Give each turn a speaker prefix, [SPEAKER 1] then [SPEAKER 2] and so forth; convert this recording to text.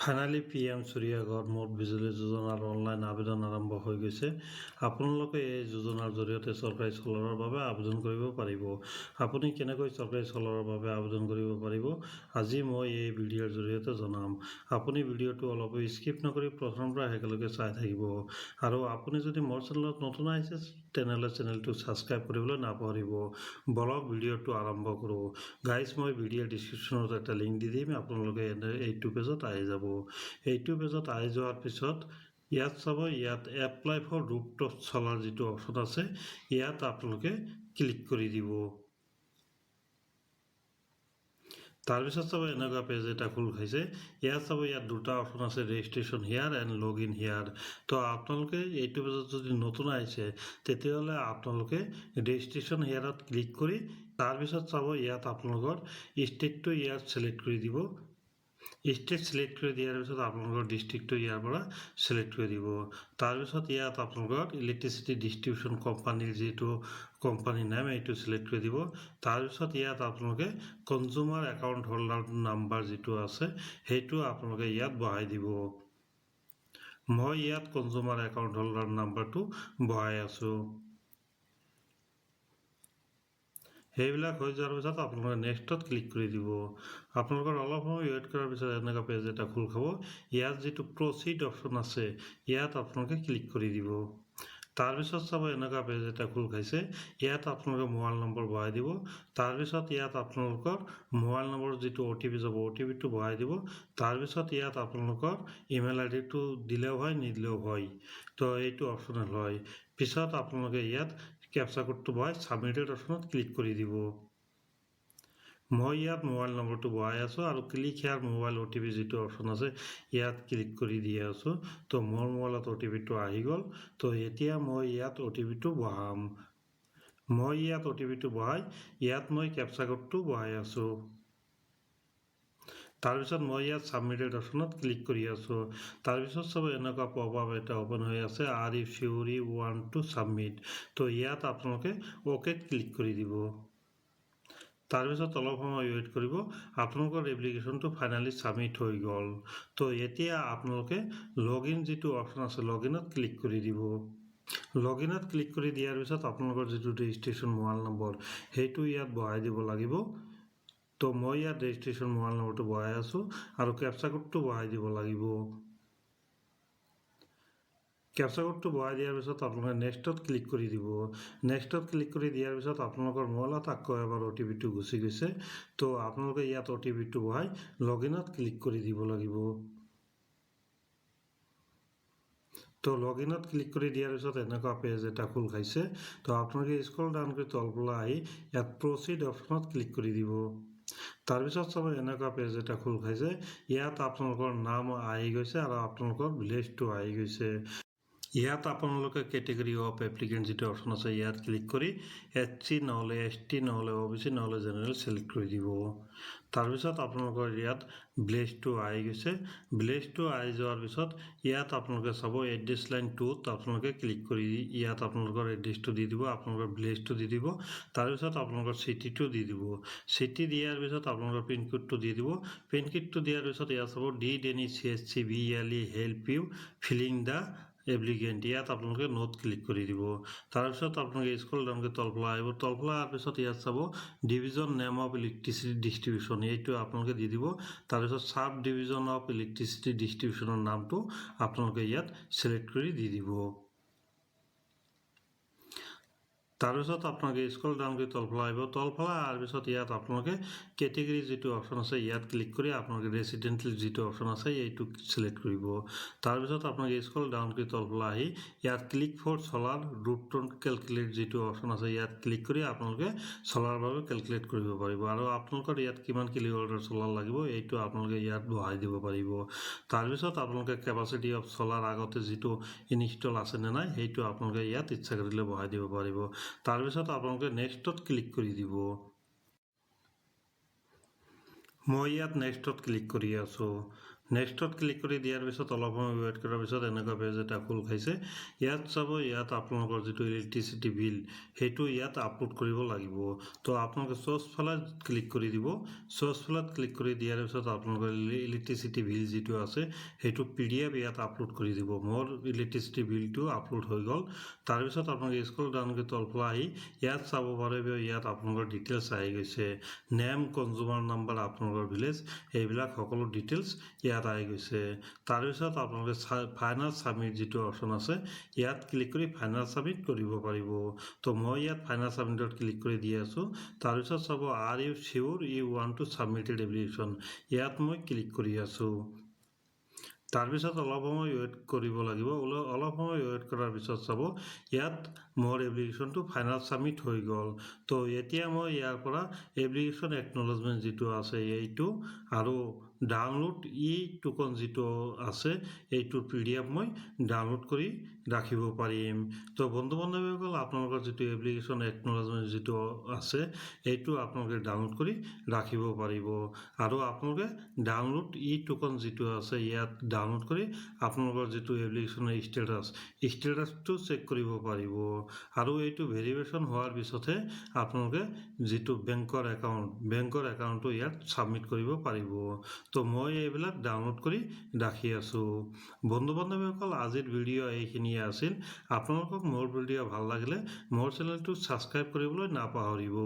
[SPEAKER 1] Finally PM সূৰ্য ঘৰ মুঠ বিজুলী যোজনাৰ অনলাইন আবেদন আৰম্ভ হৈ গৈছে। আপোনালোকে এই যোজনাৰ জৰিয়তে চৰকাৰী চ'লাৰৰ বাবে আবেদন কৰিব পাৰিব। আপুনি কেনেকৈ চৰকাৰী চ'লাৰৰ বাবে আবেদন কৰিব পাৰিব আজি মই এই ভিডিঅ'ৰ জৰিয়তে জনাম। আপুনি ভিডিঅ'টো অলপ স্কিপ নকৰি প্ৰথমৰ পৰা শেষলৈকে চাই থাকিব। আৰু আপুনি যদি মোৰ চেনেলত নতুন আহিছে তেনেহ'লে চেনেলটো ছাবস্ক্ৰাইব কৰিবলৈ নাপাহৰিব। বলক ভিডিঅ'টো আৰম্ভ কৰোঁ। গাইজ মই ভিডিঅ'ৰ ডিছক্ৰিপশ্যনত এটা লিংক দি দিম, আপোনালোকে এইটো পেজত আহি যাব। এইটো পেজত আহি যোৱাৰ পিছত ইয়াত চাব, ইয়াত এপ্লাই ফৰ ৰুফটপ চলাৰ যিটো অপশ্যন আছে ইয়াত আপোনালোকে ক্লিক কৰি দিব। তাৰপিছত চাব এনেকুৱা পেজ এটা খোল খাইছে। ইয়াত চাব, ইয়াত দুটা অপশ্যন আছে, registration here and log in here. তো আপোনালোকে এইটো পেজত যদি নতুন আহিছে তেতিয়াহ'লে আপোনালোকে ৰেজিষ্ট্ৰেশ্যন হিয়াৰত ক্লিক কৰি তাৰপিছত চাব ইয়াত আপোনালোকৰ ষ্টেটটো ইয়াত ছিলেক্ট কৰি দিব। ষ্টেট ছিলেক্ট কৰি দিয়াৰ পিছত আপোনালোকৰ ডিষ্ট্ৰিক্টটো ইয়াৰ পৰা ছিলেক্ট কৰি দিব। তাৰপিছত ইয়াত আপোনালোকৰ ইলেক্ট্ৰিচিটি ডিষ্ট্ৰিবিউশ্যন কোম্পানীৰ যিটো কোম্পানীৰ নাম এইটো ছিলেক্ট কৰি দিব। তাৰপিছত ইয়াত আপোনালোকে কনজিউমাৰ একাউণ্ট হোল্ডাৰ নাম্বাৰ যিটো আছে সেইটো আপোনালোকে ইয়াত বহাই দিব। মই ইয়াত কনজিউমাৰ একাউণ্ট হোল্ডাৰ নাম্বাৰটো বহাই আছোঁ। সেইবিলাক হৈ যোৱাৰ পিছত আপোনালোকে নেক্সটত ক্লিক কৰি দিব। আপোনালোকৰ অলপ সময় ৱেইট কৰাৰ পিছত এনেকুৱা পেজ এটা খোল খাব। ইয়াত যিটো প্ৰচিড অপশ্যন আছে ইয়াত আপোনালোকে ক্লিক কৰি দিব। তাৰপিছত চাব এনেকুৱা পেজ এটা খোল খাইছে। ইয়াত আপোনালোকে মোবাইল নম্বৰ বহাই দিব। তাৰপিছত ইয়াত আপোনালোকৰ মোবাইল নম্বৰ যিটো OTP যাব OTPটো বহাই দিব। তাৰপিছত ইয়াত আপোনালোকৰ ইমেইল আইডিটো দিলেও হয় নিদিলেও হয়, তো এইটো অপশ্যনেল হয়। পিছত আপোনালোকে ইয়াত কেপচা কোডটো বহাই ছাবমিটেড অপশ্যনত ক্লিক কৰি দিব। মই ইয়াত মোবাইল নম্বৰটো বহাই আছোঁ আৰু ক্লিক হেয়াৰ মোবাইল OTP যিটো অপশ্যন আছে ইয়াত ক্লিক কৰি দি আছোঁ। তো মোৰ মোবাইলত OTPটো আহি গ'ল। তো এতিয়া মই ইয়াত OTPটো বহাম। মই ইয়াত OTPটো বহাই ইয়াত মই কেপচা কোডটো বহাই আছোঁ। তাৰপিছত মই ইয়াত ছাবমিটেড অপশ্যনত ক্লিক কৰি আছোঁ। তাৰপিছত চাব এনেকুৱা পপআপ এটা অ'পেন হৈ আছে, are you sure you want to submit. তো ইয়াত আপোনালোকে অ'কেত ক্লিক কৰি দিব। তাৰপিছত অলপ সময় ৱেইট কৰিব। আপোনালোকৰ এপ্লিকেশ্যনটো ফাইনেলি ছাবমিট হৈ গ'ল। তো এতিয়া আপোনালোকে লগ ইন যিটো অপশ্যন আছে লগ ইনত ক্লিক কৰি দিব। লগ ইনত ক্লিক কৰি দিয়াৰ পিছত আপোনালোকৰ যিটো ৰেজিষ্ট্ৰেশ্যন মোবাইল নম্বৰ সেইটো ইয়াত বহাই দিব লাগিব। তো মই ইয়াত ৰেজিষ্ট্ৰেশ্যন মোবাইল নম্বৰটো বহাই আছোঁ আৰু কেপচা কোডটো বহাই দিব লাগিব। কেপচা কোডটো বহাই দিয়াৰ পিছত আপোনালোকে নেক্সটত ক্লিক কৰি দিব। নেক্সটত ক্লিক কৰি দিয়াৰ পিছত আপোনালোকৰ মোবাইলত আকৌ এবাৰ OTPটো গুচি গৈছে। তো আপোনালোকে ইয়াত OTPটো বহাই লগ ইনত ক্লিক কৰি দিব লাগিব। তো লগ ইনত ক্লিক কৰি দিয়াৰ পিছত এনেকুৱা পেজ এটা খোল খাইছে। তো আপোনালোকে স্ক্ৰল ডাউন কৰি তলফালে আহি ইয়াত প্ৰচিড অপশ্যনত ক্লিক কৰি দিব। তাৰপিছত চাব এনেকুৱা পেজ এটা খোল খাইছে। ইয়াত আপোনালোকৰ নাম আহি গৈছে আৰু আপোনালোকৰ ভিলেজটো আহি গৈছে। ইয়াত আপোনালোকে কেটেগৰী অফ এপ্লিকেণ্ট যিটো অপশ্যন আছে ইয়াত ক্লিক কৰি SC নহ'লে ST নহ'লে OBC নহ'লে জেনেৰেল ছিলেক্ট কৰি দিব। তাৰপিছত আপোনালোকৰ ইয়াত ভিলেজটো আহি গৈছে। ভিলেজটো আহি যোৱাৰ পিছত ইয়াত আপোনালোকে চাব এড্ৰেছ লাইন 2ত আপোনালোকে ক্লিক কৰি ইয়াত আপোনালোকৰ এড্ৰেছটো দি দিব, আপোনালোকৰ ভিলেজটো দি দিব। তাৰপিছত আপোনালোকৰ চিটিটো দি দিব। চিটি দিয়াৰ পিছত আপোনালোকৰ পিনক'ডটো দি দিব। পিনক'ডটো দিয়াৰ পিছত ইয়াত চাব did any CSC BLE help you filling the applicant, ইয়াত আপোনালোকে নোট ক্লিক কৰি দিব। তাৰপিছত আপোনালোকে স্ক্ৰল ডাউন কৰি তলফালে আহিব। তলফালে অহাৰ পিছত ইয়াত চাব division name of electricity distribution এইটো আপোনালোকে দি দিব। তাৰপিছত ছাব ডিভিজন অফ ইলেক্ট্ৰিচিটি ডিষ্ট্ৰিবিউশ্যনৰ নামটো আপোনালোকে ইয়াত ছিলেক্ট কৰি দি দিব। তাৰপিছত আপোনালোকে স্ক্ৰল ডাউন কৰি তলফালে আহিব। তলফালে অহাৰ পিছত ইয়াত আপোনালোকে কেটেগৰী যিটো অপশ্যন আছে ইয়াত ক্লিক কৰি আপোনালোকে ৰেচিডেণ্টেল যিটো অপশ্যন আছে এইটো ছিলেক্ট কৰিব। তাৰপিছত আপোনালোকে স্ক্ৰল ডাউন কৰি তলফালে আহি ইয়াত ক্লিক ফৰ চলাৰ ৰুফটপ কেলকুলেট যিটো অপশ্যন আছে ইয়াত ক্লিক কৰি আপোনালোকে চলাৰৰ বাবে কেলকুলেট কৰিব পাৰিব আৰু আপোনালোকৰ ইয়াত কিমান কিলোৱাটৰ চলাৰ লাগিব এইটো আপোনালোকে ইয়াত বহাই দিব পাৰিব। তাৰপিছত আপোনালোকে কেপাচিটি অফ চলাৰ আগতে যিটো ইনষ্টল আছে নে নাই সেইটো আপোনালোকে ইয়াত ইচ্ছা কৰিলে বহাই দিব পাৰিব। তাৰপিছত আপোনালোকে নেক্সটত ক্লিক কৰি দিব। মই ইয়াত নেক্সটত ক্লিক কৰি আছোঁ। নেক্সটত ক্লিক কৰি দিয়াৰ পিছত অলপ সময় ৱেইট কৰাৰ পিছত এনেকুৱা পেজ এটা খোল খাইছে। ইয়াত চাব, ইয়াত আপোনালোকৰ যিটো ইলেক্ট্ৰিচিটি বিল সেইটো ইয়াত আপলোড কৰিব লাগিব। তো আপোনালোকে চ'ৰ্চ ফালে ক্লিক কৰি দিব। চ'ৰ্চ ফালত ক্লিক কৰি দিয়াৰ পিছত আপোনালোকৰ ইলেক্ট্ৰিচিটি বিল যিটো আছে সেইটো PDF ইয়াত আপলোড কৰি দিব। মোৰ ইলেক্ট্ৰিচিটি বিলটো আপলোড হৈ গ'ল। তাৰপিছত আপোনালোকে স্ক্ৰল ডাউন কৰি তলফালে আহি ইয়াত চাব পাৰিব, ইয়াত আপোনালোকৰ ডিটেইলছ আহি গৈছে। নেম, কনজিউমাৰ নাম্বাৰ, আপোনালোকৰ ভিলেজ, এইবিলাক সকলো ডিটেইলছ ইয়াত আহি গৈছে। তাৰপিছত আপোনালোকে ফাইনেল ছাবমিট যিটো অপশ্যন আছে ইয়াত ক্লিক কৰি ফাইনেল ছাবমিট কৰিব পাৰিব। তো মই ইয়াত ফাইনেল ছাবমিটত ক্লিক কৰি দি আছোঁ। তাৰপিছত চাব, are you sure you want to submitted application, ইয়াত মই ক্লিক কৰি আছোঁ। তাৰপিছত অলপ সময় ৱেইট কৰিব লাগিব। অলপ সময় ৱেইট কৰাৰ পিছত চাব, ইয়াত মোৰ এপ্লিকেশ্যনটো ফাইনেল ছাবমিট হৈ গ'ল। তো এতিয়া মই ইয়াৰ পৰা এপ্লিকেশ্যন একনলেজমেণ্ট যিটো আছে এইটো আৰু ডাউনলোড টোকন যিটো আছে এইটোৰ PDF মই ডাউনলোড কৰি ৰাখিব পাৰিম। তো বন্ধু বান্ধৱীসকল, আপোনালোকৰ যিটো এপ্লিকেশ্যন একনলেজমেণ্ট যিটো আছে এইটো আপোনালোকে ডাউনলোড কৰি ৰাখিব পাৰিব। আৰু আপোনালোকে ডাউনলোড টোকন যিটো আছে ইয়াত ডাউনলোড কৰি আপোনালোকৰ যিটো এপ্লিকেশ্যনৰ ষ্টেটাছটো চেক কৰিব পাৰিব। আৰু এইটো ভেৰিফিকেশ্যন হোৱাৰ পিছতহে আপোনালোকে যিটো বেংকৰ একাউণ্টটো ইয়াত ছাবমিট কৰিব পাৰিব। তো মই এইবিলাক ডাউনলোড কৰি ৰাখি আছোঁ। বন্ধু বান্ধৱীসকল, আজিৰ ভিডিঅ' এইখিনিয়ে আছিল। আপোনালোকক মোৰ ভিডিঅ' ভাল লাগিলে মোৰ চেনেলটো ছাবস্ক্ৰাইব কৰিবলৈ নাপাহৰিব।